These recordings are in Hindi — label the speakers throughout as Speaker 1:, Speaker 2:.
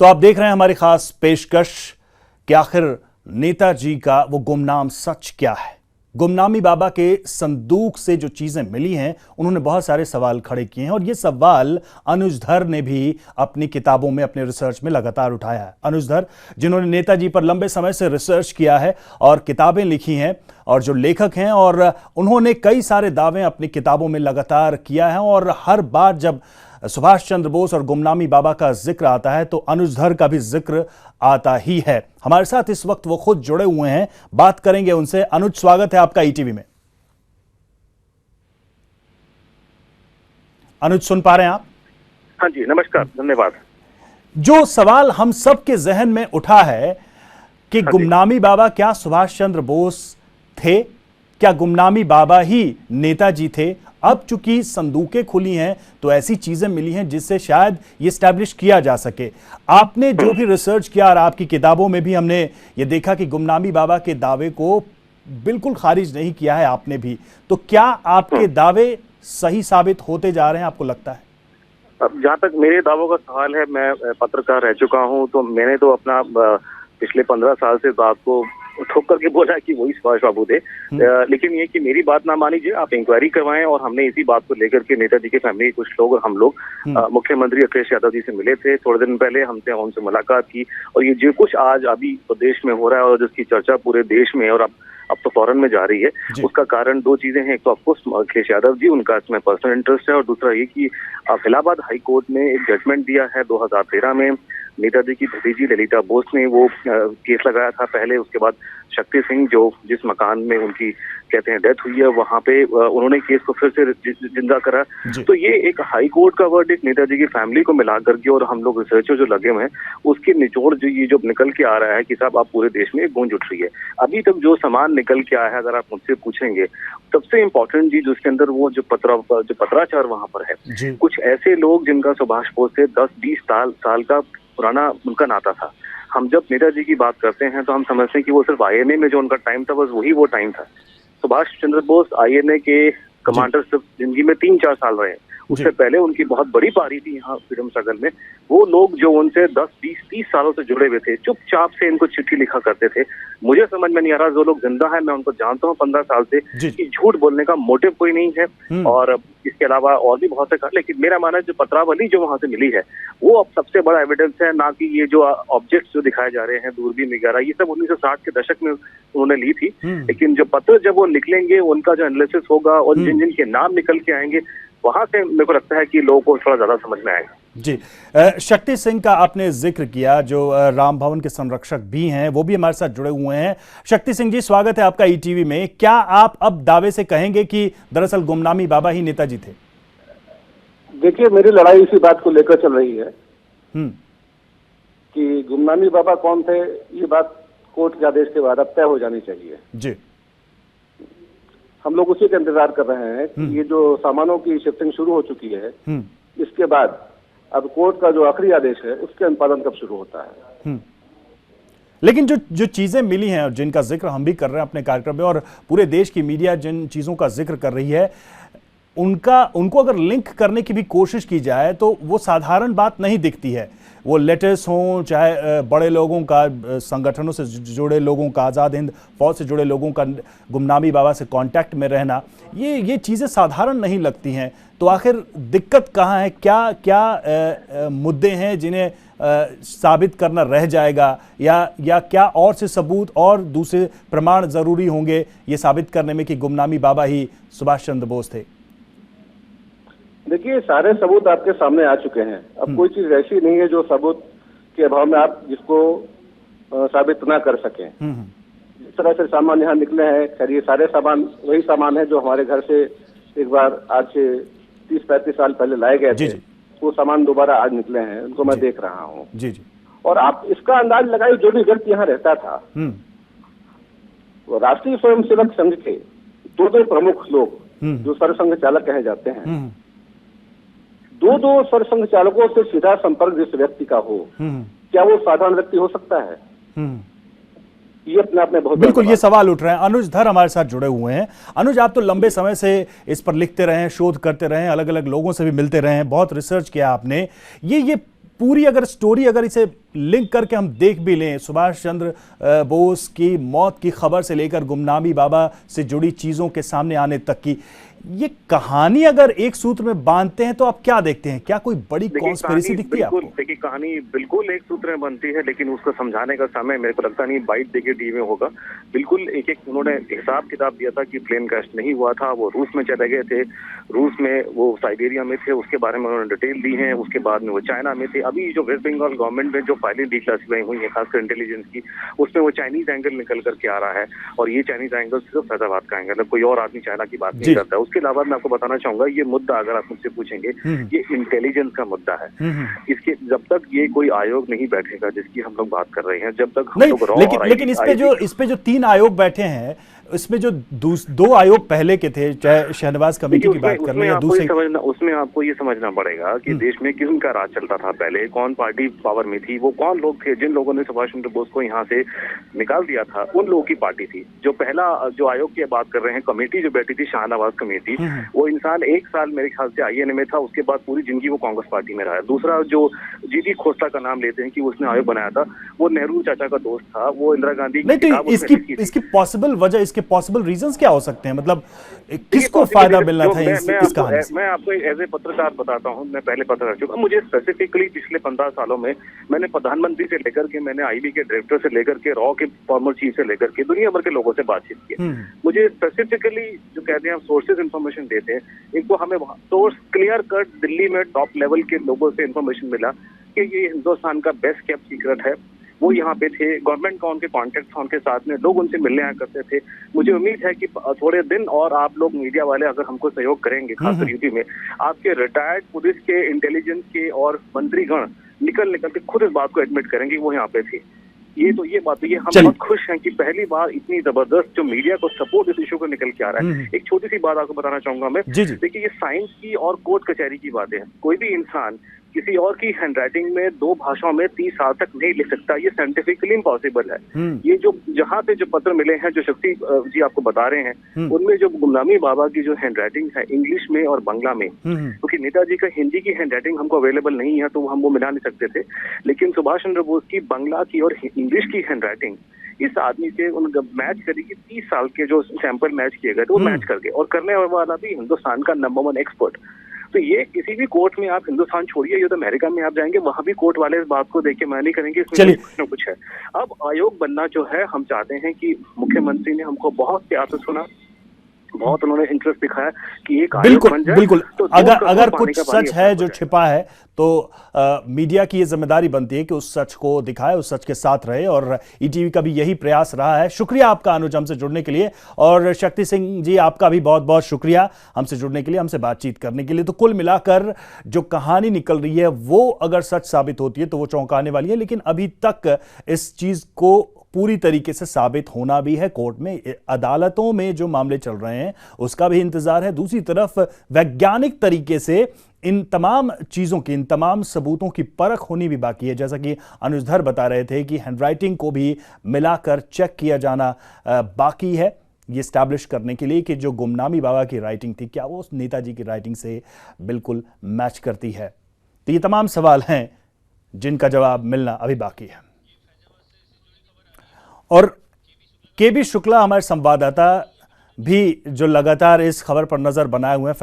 Speaker 1: तो आप देख रहे हैं हमारी खास पेशकश कि आखिर नेताजी का वो गुमनाम सच क्या है। गुमनामी बाबा के संदूक से जो चीजें मिली हैं, उन्होंने बहुत सारे सवाल खड़े किए हैं और ये सवाल अनुज धर ने भी अपनी किताबों में, अपने रिसर्च में लगातार उठाया है। अनुज धर, जिन्होंने नेताजी पर लंबे समय से रिसर्च किया है और किताबें लिखी हैं और जो लेखक हैं, और उन्होंने कई सारे दावे अपनी किताबों में लगातार किया है और हर बार जब सुभाष चंद्र बोस और गुमनामी बाबा का जिक्र आता है तो अनुज धर का भी जिक्र आता ही है। हमारे साथ इस वक्त वो खुद जुड़े हुए हैं, बात करेंगे उनसे। अनुज, स्वागत है आपका ईटीवी में। अनुज, सुन पा रहे हैं आप?
Speaker 2: हाँ जी, नमस्कार, धन्यवाद।
Speaker 1: जो सवाल हम सब के जहन में उठा है कि गुमनामी बाबा क्या सुभाष चंद्र बोस थे, क्या गुमनामी बाबा ही नेताजी थे? अब चूंकि संदूकें खुली हैं तो ऐसी चीजें मिली हैं जिससे शायद ये स्टैब्लिश किया जा सके। आपने जो भी रिसर्च किया और आपकी किताबों में भी हमने ये देखा कि गुमनामी बाबा के दावे को बिल्कुल खारिज नहीं किया है आपने भी। तो क्या आपके दावे सही साबित होते जा रहे हैं, आपको लगता है?
Speaker 2: अब जहाँ तक मेरे दावों का सवाल है, मैं पत्रकार रह चुका हूँ, तो मैंने तो अपना पिछले 15 साल से बात को ठोक करके बोला कि वही सुभाष बाबू थे। लेकिन ये कि मेरी बात ना मानीजिए, आप इंक्वायरी करवाएं। और हमने इसी बात को लेकर के नेताजी के फैमिली के कुछ लोग और हम लोग मुख्यमंत्री अखिलेश यादव जी से मिले थे। थोड़े दिन पहले हमसे उनसे मुलाकात की और ये जो कुछ आज अभी प्रदेश में हो रहा है और जिसकी चर्चा पूरे देश में और अब तो फॉरेन में जा रही है, उसका कारण दो चीजें हैं। एक तो ऑफकोर्स अखिलेश यादव जी, उनका इसमें पर्सनल इंटरेस्ट है, और दूसरा ये कि इलाहाबाद हाई कोर्ट ने एक जजमेंट दिया है 2013 में। नेताजी की भतीजी ललिता बोस ने वो केस लगाया था पहले, उसके बाद शक्ति सिंह, जो जिस मकान में उनकी कहते हैं डेथ हुई है, वहां पे उन्होंने केस को फिर से जिंदा करा। तो ये एक हाई कोर्ट का वर्डिक्ट नेताजी की फैमिली को मिला करके और हम लोग रिसर्चर जो लगे हुए हैं उसके निचोड़ जो ये जो निकल के आ रहा है कि साहब आप पूरे देश में गूंज उठ रही है। अभी तक जो सामान निकल के आया है, अगर आप मुझसे पूछेंगे, सबसे इम्पोर्टेंट चीज उसके अंदर वो जो पत्राचार वहां पर है। कुछ ऐसे लोग जिनका सुभाष बोस से 10-20 साल का पुराना उनका नाता था। हम जब नेताजी की बात करते हैं तो हम समझते हैं कि वो सिर्फ आईएनए में जो उनका टाइम था, बस वही वो टाइम था। सुभाष चंद्र बोस आईएनए के कमांडर सिर्फ जिंदगी में 3-4 साल रहे। उससे पहले उनकी बहुत बड़ी पारी थी यहाँ फ्रीडम स्ट्रगल में। वो लोग जो उनसे 10-20-30 सालों से जुड़े हुए थे, चुपचाप से इनको चिट्ठी लिखा करते थे। मुझे समझ में नहीं आ रहा, जो लोग जिंदा है, मैं उनको जानता हूँ 15 साल से, कि झूठ बोलने का मोटिव कोई नहीं है। और इसके अलावा और भी बहुत से, लेकिन मेरा मानना है जो पत्रावली जो वहां से मिली है वो अब सबसे बड़ा एविडेंस है, ना कि ये जो ऑब्जेक्ट्स जो दिखाए जा रहे हैं, दूरबीन वगैरह, ये सब 1960 के दशक में उन्होंने ली थी। लेकिन जो पत्र जब वो निकलेंगे, उनका जो एनालिसिस होगा और जिन जिन के नाम निकल के आएंगे, वहां से मेरे को लगता है कि लोगों को थोड़ा ज्यादा समझ में आएगा।
Speaker 1: जी, शक्ति सिंह का आपने जिक्र किया, जो राम भवन के संरक्षक भी हैं, वो भी हमारे साथ जुड़े हुए हैं। शक्ति सिंह जी, स्वागत है आपका ईटीवी में। क्या आप अब दावे से कहेंगे कि दरअसल गुमनामी बाबा ही नेताजी थे?
Speaker 3: देखिए, मेरी लड़ाई इसी बात को लेकर चल रही है कि गुमनामी बाबा कौन थे। ये बात कोर्ट के आदेश के बाद अब तय हो जानी चाहिए
Speaker 1: जी।
Speaker 3: हम लोग उसी का इंतजार कर रहे हैं कि ये जो सामानों की शिफ्टिंग शुरू हो चुकी है, इसके बाद अब कोर्ट का जो आखिरी आदेश है उसके अनुपालन कब शुरू होता है।
Speaker 1: लेकिन जो चीजें मिली हैं और जिनका जिक्र हम भी कर रहे हैं अपने कार्यक्रम में, और पूरे देश की मीडिया जिन चीजों का जिक्र कर रही है, उनको अगर लिंक करने की भी कोशिश की जाए तो वो साधारण बात नहीं दिखती है। वो लेटर्स हों, चाहे बड़े लोगों का, संगठनों से जुड़े लोगों का, आज़ाद हिंद फौज से जुड़े लोगों का गुमनामी बाबा से कांटेक्ट में रहना, ये चीज़ें साधारण नहीं लगती हैं। तो आखिर दिक्कत कहाँ है? क्या मुद्दे हैं जिन्हें साबित करना रह जाएगा, या क्या और से सबूत और दूसरे प्रमाण ज़रूरी होंगे ये साबित करने में कि गुमनामी बाबा ही सुभाष चंद्र बोस थे?
Speaker 3: देखिए, सारे सबूत आपके सामने आ चुके हैं। अब कोई चीज ऐसी नहीं है जो सबूत के अभाव में आप जिसको साबित ना कर सकें। जिस तरह से सामान यहाँ निकले हैं, खैर ये सारे सामान वही सामान है जो हमारे घर से एक बार आज से 30-35 साल पहले लाए गए थे। वो सामान दोबारा आज निकले हैं, उनको मैं देख रहा हूँ। और आप इसका अंदाज लगाइए, जो भी व्यक्ति यहाँ रहता था, वो राष्ट्रीय स्वयंसेवक संघ के दो प्रमुख लोग जो सरसंघ चालक कहे जाते हैं, दो सरसंघ चालकों से सीधा संपर्क जिस व्यक्ति का हो, क्या वो साधारण व्यक्ति हो सकता है? ये अपने आप में बहुत
Speaker 1: बिल्कुल ये सवाल उठ रहे हैं। अनुज धर हमारे साथ जुड़े हुए हैं। अनुज, आप तो लंबे समय से इस पर लिखते रहे हैं, शोध करते रहे हैं, अलग अलग लोगों से भी मिलते रहे हैं, बहुत रिसर्च किया आपने। ये पूरी अगर स्टोरी, अगर इसे लिंक करके हम देख भी लें, सुभाष चंद्र बोस की मौत की खबर से लेकर गुमनामी बाबा से जुड़ी चीज़ों के सामने आने तक की ये कहानी अगर एक सूत्र में बांधते हैं तो आप क्या देखते हैं? क्या कोई बड़ी कॉन्स्पिरेसी दिखती है आपको?
Speaker 2: देखिए, कहानी बिल्कुल एक सूत्र में बनती है, लेकिन उसको समझाने का समय मेरे को लगता नहीं बाइट देके टीवी में होगा। बिल्कुल एक एक उन्होंने हिसाब किताब दिया था कि प्लेन क्रैश नहीं हुआ था, वो रूस में चले गए थे, रूस में वो साइबेरिया में थे, उसके बारे में उन्होंने डिटेल दी है, उसके बाद में वो चाइना में थे। अभी जो वेस्ट बंगाल गवर्नमेंट में जो फाइलें डिक्लासिफाई हुई है, खासकर इंटेलिजेंस की, उसमें वो चाइनीज एंगल निकल करके आ रहा है, और ये चाइनीज एंगल सिर्फ फैजाबाद का एंगल है, कोई और आदमी चाइना की बात नहीं करता है। उसके अलावा मैं आपको बताना चाहूंगा, ये मुद्दा अगर आप मुझसे पूछेंगे, ये इंटेलिजेंस का मुद्दा है। इसके जब तक ये कोई आयोग नहीं बैठेगा जिसकी हम लोग बात कर रहे हैं, जब तक हम लोग
Speaker 1: लेकिन इस पे जो 3 आयोग बैठे हैं, इसमें जो 2 आयोग पहले के थे, चाहे शहनवाज कमेटी की बात कर लें या दूसरे,
Speaker 2: उसमें आपको ये समझना पड़ेगा कि देश में किसका राज चलता था पहले, कौन पार्टी पावर में थी, वो कौन लोग थे जिन लोगों ने सुभाष चंद्र बोस को यहाँ से निकाल दिया था, उन लोगों की पार्टी थी। जो पहला जो आयोग की बात कर रहे हैं, कमेटी जो बैठी थी, शहनवाज कमेटी, वो इंसान 1 साल मेरे ख्याल से INA में था, उसके बाद पूरी जिंदगी वो कांग्रेस पार्टी में रहा है। दूसरा जो GD खोसला का नाम लेते हैं कि उसने आयोग बनाया था, वो नेहरू चाचा का दोस्त था, वो इंदिरा गांधी
Speaker 1: नहीं, तो इसकी पॉसिबल वजह, इसके पॉसिबल रीजंस क्या हो सकते हैं? मतलब किसको फायदा मिलना था इस कहानी से?
Speaker 2: मैं आपको एज ए पत्रकार बताता हूं, मैं पहले पत्रकार चुका, मुझे स्पेसिफिकली पिछले 15 सालों में मैंने प्रधानमंत्री से लेकर के, मैंने IB के डायरेक्टर से लेकर के, रॉ के फॉर्मर चीफ से लेकर के दुनिया भर के लोगों से बातचीत की। मुझे स्पेसिफिकली जो कहते हैं हम सोर्सेज इंफॉर्मेशन देते हैं, एक तो हमें सोर्स क्लियर कट दिल्ली में टॉप लेवल के लोगों से इंफॉर्मेशन मिला कि ये हिंदुस्तान का बेस्ट केप्ट सीक्रेट है, वो यहाँ पे थे, गवर्नमेंट का उनके कॉन्टेक्ट था उनके साथ में, लोग उनसे मिलने आया करते थे। मुझे उम्मीद है कि थोड़े दिन और आप लोग मीडिया वाले अगर हमको सहयोग करेंगे, खासकर यूपी में, आपके रिटायर्ड पुलिस के, इंटेलिजेंस के और मंत्रीगण निकल के खुद इस बात को एडमिट करेंगे वो यहाँ पे थे। ये बात हम बहुत खुश हैं कि पहली बार इतनी जबरदस्त जो मीडिया को सपोर्ट इस इशू को निकल के आ रहा है। एक छोटी सी बात आपको बताना चाहूंगा मैं, देखिए ये साइंस की और कोर्ट कचहरी की बातें हैं। कोई भी इंसान किसी और की हैंडराइटिंग में 2 भाषाओं में 30 साल तक नहीं लिख सकता, ये साइंटिफिकली इम्पॉसिबल है। ये जो जहां पे जो पत्र मिले हैं, जो शक्ति जी आपको बता रहे हैं, उनमें जो गुमनामी बाबा की जो हैंडराइटिंग है इंग्लिश में और बांग्ला में, क्योंकि नेताजी का हिंदी की हैंडराइटिंग हमको अवेलेबल नहीं है तो हम वो मिला नहीं सकते थे, लेकिन सुभाष चंद्र बोस की बांग्ला की और इंग्लिश की हैंडराइटिंग इस आदमी से उन मैच करी कि 30 साल के जो सैंपल मैच किए गए थे वो मैच कर गए, और करने वाला भी हिंदुस्तान का नंबर 1 एक्सपर्ट। तो ये किसी भी कोर्ट में, आप हिंदुस्तान छोड़िए, ये तो अमेरिका में आप जाएंगे, वहां भी कोर्ट वाले इस बात को देख के मना नहीं करेंगे, इसमें कुछ न कुछ है। अब आयोग बनना जो है, हम चाहते हैं कि मुख्यमंत्री ने हमको बहुत प्यार से सुना, बहुत उन्होंने इंटरेस्ट दिखाया कि एक आयोग बन जाए।
Speaker 1: बिल्कुल तो अगर कुछ सच है जो छिपा है तो मीडिया की ये जिम्मेदारी बनती है कि उस सच को दिखाए, उस सच के साथ रहे, और ETV का भी यही प्रयास रहा है। शुक्रिया आपका अनुज हमसे जुड़ने के लिए, और शक्ति सिंह जी आपका भी बहुत बहुत शुक्रिया हमसे जुड़ने के लिए, हमसे बातचीत करने के लिए। तो कुल मिलाकर जो कहानी निकल रही है वो अगर सच साबित होती है तो वो चौंकाने वाली है, लेकिन अभी तक इस चीज को पूरी तरीके से साबित होना भी है। कोर्ट में, अदालतों में जो मामले चल रहे हैं उसका भी इंतजार है। दूसरी तरफ वैज्ञानिक तरीके से इन तमाम चीज़ों की, इन तमाम सबूतों की परख होनी भी बाकी है। जैसा कि अनुजधर बता रहे थे कि हैंडराइटिंग को भी मिलाकर चेक किया जाना बाकी है, ये स्टैब्लिश करने के लिए कि जो गुमनामी बाबा की राइटिंग थी क्या वो उस नेताजी की राइटिंग से बिल्कुल मैच करती है। तो ये तमाम सवाल हैं जिनका जवाब मिलना अभी बाकी है। और KB शुक्ला हमारे संवाददाता भी जो लगातार इस खबर पर नजर बनाए हुए हैं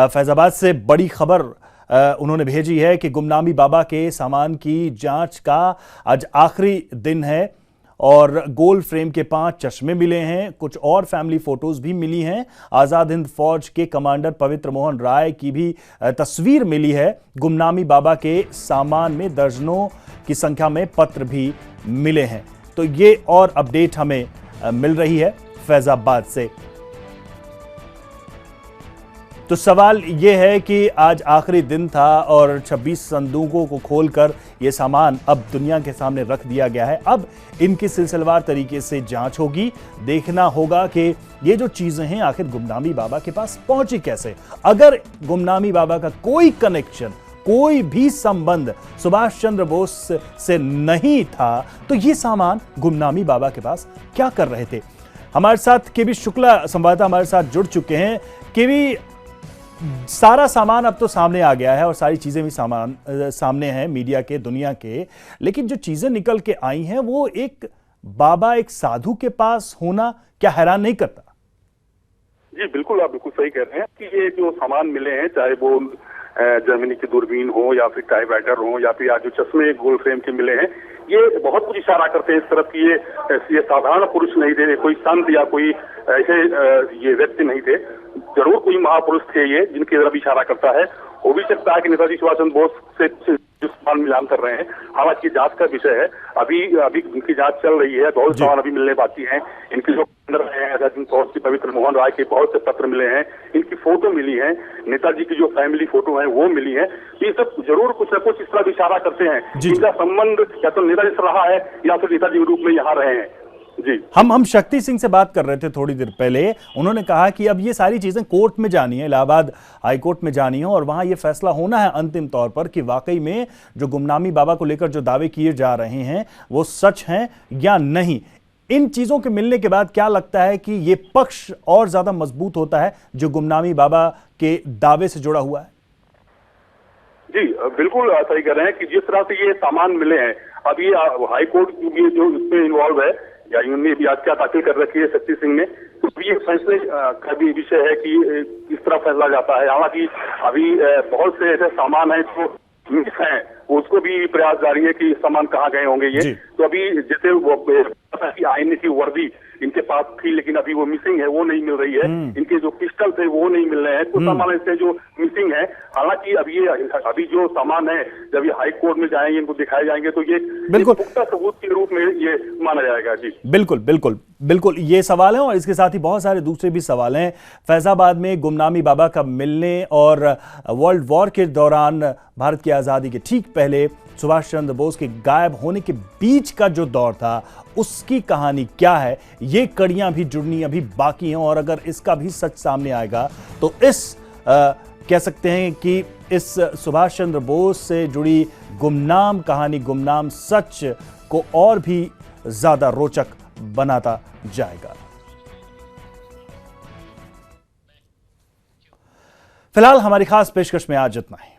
Speaker 1: फैजाबाद से बड़ी खबर उन्होंने भेजी है कि गुमनामी बाबा के सामान की जांच का आज आखिरी दिन है, और गोल्ड फ्रेम के 5 चश्मे मिले हैं, कुछ और फैमिली फोटोज भी मिली हैं। आजाद हिंद फौज के कमांडर पवित्र मोहन राय की भी तस्वीर मिली है। गुमनामी बाबा के सामान में दर्जनों की संख्या में पत्र भी मिले हैं। तो ये और अपडेट हमें मिल रही है फैजाबाद से। तो सवाल यह है कि आज आखिरी दिन था और 26 संदूकों को खोलकर यह सामान अब दुनिया के सामने रख दिया गया है। अब इनकी सिलसिलेवार तरीके से जांच होगी। देखना होगा कि ये जो चीजें हैं आखिर गुमनामी बाबा के पास पहुंची कैसे। अगर गुमनामी बाबा का कोई कनेक्शन, कोई भी संबंध सुभाष चंद्र बोस से नहीं था तो ये सामान गुमनामी बाबा के पास क्या कर रहे थे। हमारे साथ KB शुक्ला संवाददाता हमारे साथ जुड़ चुके हैं। KB, सारा सामान अब तो सामने आ गया है और सारी चीजें भी सामने हैं मीडिया के, दुनिया के, लेकिन जो चीजें निकल के आई हैं वो एक बाबा, एक साधु के पास होना क्या हैरान नहीं करता?
Speaker 4: जी बिल्कुल, आप बिल्कुल सही कह रहे हैं कि ये जो सामान मिले हैं, चाहे वो जर्मनी की दूरबीन हो या फिर टाइपराइटर हो या फिर आज जो चश्मे गोल्ड फ्रेम के मिले हैं, ये बहुत कुछ इशारा करते हैं इस तरफ की ये साधारण पुरुष नहीं थे, कोई संत या कोई ऐसे ये व्यक्ति नहीं थे, जरूर कोई महापुरुष थे ये जिनकी तरफ इशारा करता है। हो भी सकता है कि नेताजी सुभाष चंद्र बोस से जो सामान मिलान कर रहे हैं, हालांकि जांच का विषय है, अभी इनकी जांच चल रही है, बहुत सामान अभी मिलने बाकी हैं। इनके जो पवित्र मोहन राय के बहुत से पत्र मिले हैं, इनकी फोटो मिली है, नेताजी की जो फैमिली फोटो है वो मिली है। ये सब जरूर कुछ न कुछ इस तरह इशारा करते हैं, इनका संबंध या तो नेताजी से रहा है या फिर नेताजी के रूप में यहाँ रहे हैं। जी,
Speaker 1: हम शक्ति सिंह से बात कर रहे थे थोड़ी देर पहले, उन्होंने कहा कि अब ये सारी चीजें कोर्ट में जानी है, इलाहाबाद हाई कोर्ट में जानी है और वहां ये फैसला होना है अंतिम तौर पर कि वाकई में जो गुमनामी बाबा को लेकर जो दावे किए जा रहे हैं वो सच हैं या नहीं। इन चीजों के मिलने के बाद क्या लगता है कि ये पक्ष और ज्यादा मजबूत होता है जो गुमनामी बाबा के दावे से जुड़ा हुआ है?
Speaker 4: जी बिल्कुल सही कह रहे हैं कि जिस तरह से ये सामान मिले हैं, अभी हाई कोर्ट भी जो इसमें इन्वॉल्व है या इन्होंने भी याचिका दाखिल कर रखी है शक्ति सिंह ने, तो ये फैसले का भी विषय है कि किस तरह फैसला जाता है। हालांकि अभी बहुत से ऐसे सामान है जो मिस हैं, उसको भी प्रयास जारी है कि सामान कहाँ गए होंगे ये। तो अभी जैसे वो आईने की वर्दी इनके पास थी लेकिन अभी वो मिसिंग है, वो नहीं मिल रही है। इनके जो पिस्टल थे वो नहीं मिल रहे हैं, कुछ सामान ऐसे जो मिसिंग है। हालांकि अभी जो सामान है जब ये हाई कोर्ट में जाएंगे, इनको दिखाए जाएंगे तो ये
Speaker 1: बिल्कुल
Speaker 4: पुख्ता सबूत के रूप में ये माना जाएगा। जी
Speaker 1: बिल्कुल बिल्कुल बिल्कुल, ये सवाल है और इसके साथ ही बहुत सारे दूसरे भी सवाल हैं। फैजाबाद में गुमनामी बाबा का मिलने और वर्ल्ड वॉर के दौरान भारत की आज़ादी के ठीक पहले सुभाष चंद्र बोस के गायब होने के बीच का जो दौर था, उसकी कहानी क्या है, ये कड़ियां भी जुड़नी अभी बाकी हैं। और अगर इसका भी सच सामने आएगा तो कह सकते हैं कि इस सुभाष चंद्र बोस से जुड़ी गुमनाम कहानी, गुमनाम सच को और भी ज्यादा रोचक बनाता जाएगा। फिलहाल हमारी खास पेशकश में आज इतना ही।